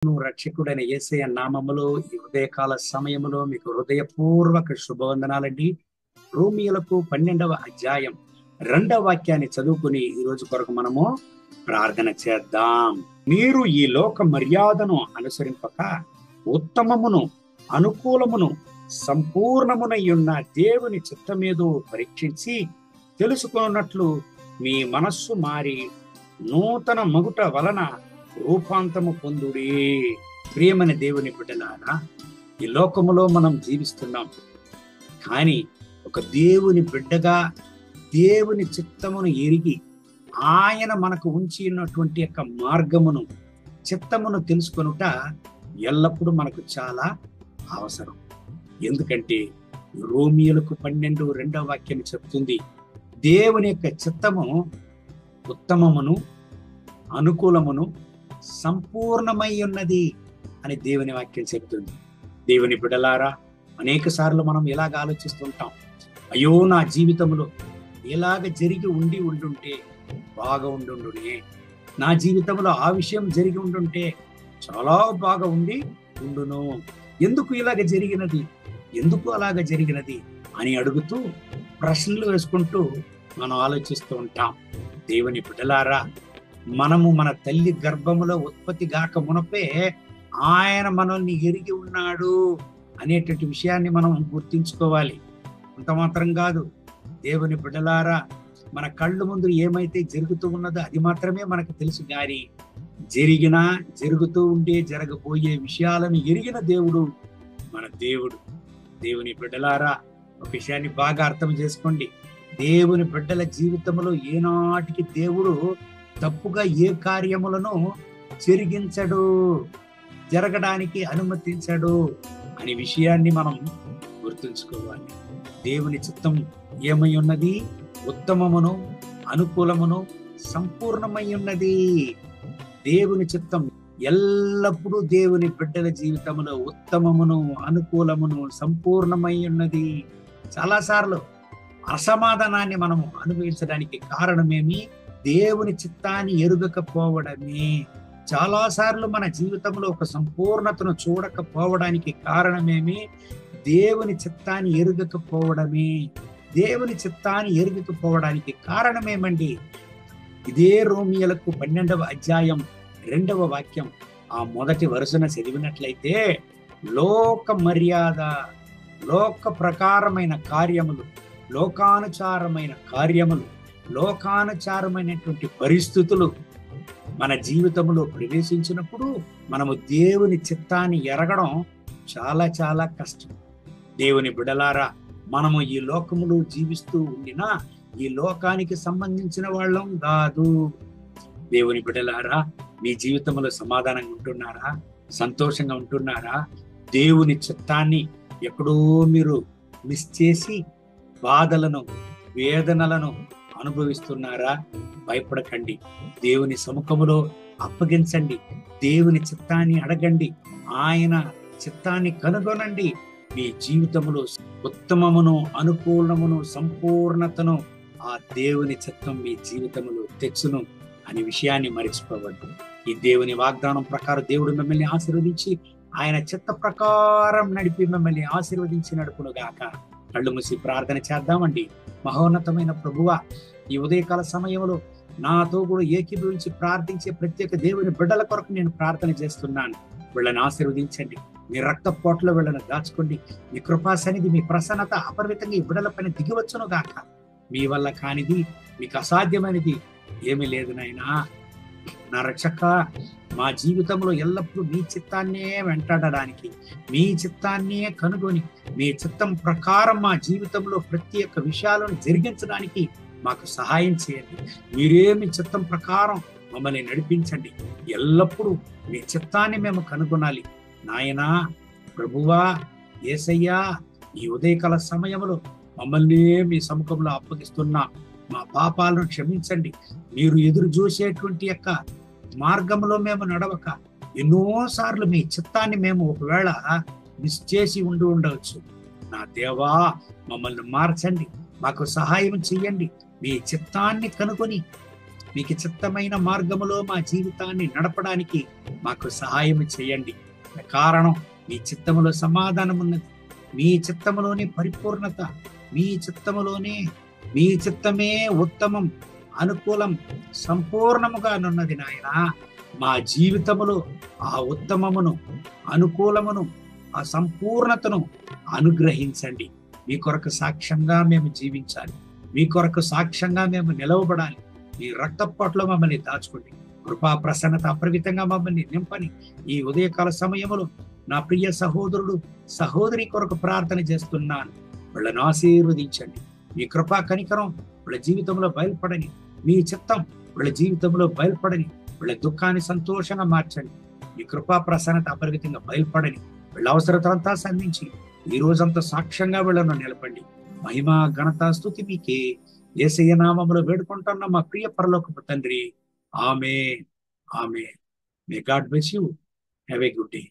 రక్షకుడైన యేసయ్య నామములో ఈ ఉదయకాల సమయములో మీకు హృదయపూర్వక శుభవందనాలండి. రోమియోలకు 12వ అధ్యాయం 2వ వాక్యాన్ని చదువుకుని ఈ రోజు కొరకు మనము ప్రార్థన చేద్దాం. మీరు ఈ లోక మర్యాదను అనుసరింపక ఉత్తమమును అనుకూలమును సంపూర్ణమునయున్న దేవుని చిత్తమేదో పరీక్షించి తెలుసుకున్నట్లు మీ మనస్సు మారి నూతన మగుట వలన రూపాంతము పొందుడి. ప్రియమైన దేవుని బిడ్డలారా, ఈ లోకములో మనం జీవిస్తున్నాం, కానీ ఒక దేవుని బిడ్డగా దేవుని చిత్తమును ఎరిగి ఆయన మనకు ఉంచి ఉన్నటువంటి యొక్క మార్గమును చిత్తమును తెలుసుకొనుట ఎల్లప్పుడూ మనకు చాలా అవసరం. ఎందుకంటే రోమియోలకు 12:2 వాక్యం చెప్తుంది, దేవుని యొక్క చిత్తము ఉత్తమమును అనుకూలమును సంపూర్ణమై ఉన్నది అని దేవుని వాక్యం చెప్తుంది. దేవుని బిడ్డలారా, అనేక సార్లు మనం ఇలాగ ఆలోచిస్తుంటాం, అయ్యో నా జీవితంలో ఇలాగ జరిగి ఉండుంటే బాగా ఉండుండునే, నా జీవితంలో ఆ విషయం జరిగి ఉండుంటే చాలా బాగా ఉండును, ఎందుకు ఇలాగ జరిగినది, ఎందుకు అలాగ జరిగినది అని అడుగుతూ ప్రశ్నలు వేసుకుంటూ మనం ఆలోచిస్తూ ఉంటాం. దేవుని బిడ్డలారా, మనము మన తల్లి గర్భములో ఉత్పత్తి గాక మునపే ఆయన మనల్ని ఎరిగి ఉన్నాడు అనేటువంటి విషయాన్ని మనం గుర్తించుకోవాలి. అంత మాత్రం కాదు, దేవుని బిడ్డలారా, మన కళ్ళు ముందు ఏమైతే జరుగుతూ ఉన్నదో అది మాత్రమే మనకు తెలుసు, గాని జరుగుతూ ఉండే జరగబోయే విషయాలను ఎరిగిన దేవుడు మన దేవుడు. దేవుని బిడ్డలారా, ఒక విషయాన్ని బాగా అర్థం చేసుకోండి, దేవుని బిడ్డల జీవితంలో ఏనాటికి దేవుడు తప్పుగా ఏ కార్యములను జరిగించడు, జరగడానికి అనుమతించడు అనే విషయాన్ని మనం గుర్తుంచుకోవాలి. దేవుని చిత్తం ఏమై ఉన్నది? ఉత్తమమును అనుకూలమును సంపూర్ణమై ఉన్నది. దేవుని చిత్తం ఎల్లప్పుడూ దేవుని బిడ్డల జీవితంలో ఉత్తమమును అనుకూలమును సంపూర్ణమై ఉన్నది. చాలాసార్లు అసమాధానాన్ని మనము అనుభవించడానికి కారణమేమి? దేవుని చిత్తాన్ని ఎరుగకపోవడమే. చాలాసార్లు మన జీవితంలో ఒక సంపూర్ణతను చూడకపోవడానికి కారణమేమి? దేవుని చిత్తాన్ని ఎరుగకపోవడమే. దేవుని చిత్తాన్ని ఎరుగకపోవడానికి కారణమేమండి? ఇదే రోమియోలకు 12వ అధ్యాయం 2వ వాక్యం ఆ మొదటి వరుసన చదివినట్లయితే, లోక మర్యాద, లోక ప్రకారమైన కార్యములు, లోకానుచారమైన కార్యములు, లోకానుచారమైనటువంటి పరిస్థితులు మన జీవితంలో ప్రవేశించినప్పుడు మనము దేవుని చిత్తాన్ని ఎరగడం చాలా చాలా కష్టం. దేవుని బిడ్డలారా, మనము ఈ లోకములో జీవిస్తూ ఉండినా ఈ లోకానికి సంబంధించిన వాళ్ళం కాదు. దేవుని బిడ్డలారా, మీ జీవితంలో సమాధానంగా ఉంటున్నారా? సంతోషంగా ఉంటున్నారా? దేవుని చిత్తాన్ని ఎక్కడో మీరు మిస్ చేసి బాధలను వేదనలను అనుభవిస్తున్నారా? భయపడకండి, దేవుని సముఖములో అప్పగించండి, దేవుని చిత్తాన్ని అడగండి, ఆయన చిత్తాన్ని కనుగొనండి. మీ జీవితంలో ఉత్తమమును అనుకూలమును సంపూర్ణతను ఆ దేవుని చిత్తం మీ జీవితంలో తెచ్చును అనే విషయాన్ని మరిచిపోవద్దు. ఈ దేవుని వాగ్దానం ప్రకారం దేవుడు మిమ్మల్ని ఆశీర్వదించి ఆయన చిత్త ప్రకారం నడిపి మిమ్మల్ని ఆశీర్వదించి నడుపును గాక. కళ్ళు మూసి ప్రార్థన చేద్దామండి. మహోన్నతమైన ప్రభువా, ఈ ఉదయకాల సమయంలో నాతో కూడా ఏకీభవించి ప్రార్థించే ప్రత్యేక దేవుని బిడ్డల కొరకు నేను ప్రార్థన చేస్తున్నాను. వీళ్ళని ఆశీర్వదించండి, మీ రక్తపోట్లో వీళ్ళని దాచుకోండి. మీ కృపా సన్నిధి, మీ ప్రసన్నత అపరిమితంగా ఈ బిడ్డల పైన దిగివచ్చును గాక. మీ వల్ల కానిది, మీకు అసాధ్యమైనది ఏమీ లేదు నాయనా. నా రక్షక, మా జీవితంలో ఎల్లప్పుడూ మీ చిత్తాన్నే వెంటాడడానికి, మీ చిత్తాన్నే కనుగొని మీ చిత్తం ప్రకారం మా జీవితంలో ప్రతి ఒక్క విషయాలను జరిగించడానికి మాకు సహాయం చేయండి. మీరేమి చిత్తం ప్రకారం మమ్మల్ని నడిపించండి. ఎల్లప్పుడూ మీ చిత్తాన్ని మేము కనుగొనాలి. నాయనా, ప్రభువా, యేసయ్యా, ఈ ఉదయకాల సమయంలో మమ్మల్ని మీ సముఖంలో అప్పగిస్తున్నా. మా పాపాలను క్షమించండి. మీరు ఎదురు చూసేటువంటి యొక్క మార్గంలో మేము నడవక ఎన్నోసార్లు మీ చిత్తాన్ని మేము ఒకవేళ మిస్ చేసి ఉండవచ్చు. నా దేవా, మమ్మల్ని మార్చండి, మాకు సహాయం చెయ్యండి. మీ చిత్తాన్ని కనుగొని మీకు చిత్తమైన మార్గములో మా జీవితాన్ని నడపడానికి మాకు సహాయం చేయండి. కారణం మీ చిత్తములో సమాధానం ఉన్నది, మీ చిత్తములోని పరిపూర్ణత, మీ చిత్తములోనే, మీ చిత్తమే ఉత్తమం, అనుకూలం, సంపూర్ణముగా నున్నది నాయన. మా జీవితములో ఆ ఉత్తమమును, అనుకూలమును, ఆ సంపూర్ణతను అనుగ్రహించండి. మీ కొరకు సాక్ష్యంగా మేము జీవించాలి, మీ కొరకు సాక్ష్యంగా మేము నిలవబడాలి. మీ రక్తపోట్లో మమ్మల్ని దాచుకోండి. కృపా ప్రసన్నత అప్రమితంగా మమ్మల్ని నింపని. ఈ ఉదయకాల సమయములో నా ప్రియ సహోదరుడు, సహోదరి కొరకు ప్రార్థన చేస్తున్నాను. వాళ్ళను ఆశీర్వదించండి. మీ కృపా కనికరం వాళ్ళ జీవితంలో బయలుపడని, మీ చిత్తం వాళ్ళ జీవితంలో బయలుపడని, వాళ్ళ దుఃఖాన్ని సంతోషంగా మార్చండి. మీ కృపా ప్రసన్నత అపరిమితంగా బయలుపడని, వీళ్ళ అవసరతలంతా సంధించి ఈ రోజంతా సాక్ష్యంగా వీళ్ళను నిలపండి. మహిమ ఘనత స్తుతి మీకే. యేసయ్య నామములో వేడుకుంటున్న మా ప్రియ పరలోకపు తండ్రి. Amen, amen. May God bless you. Have a good day.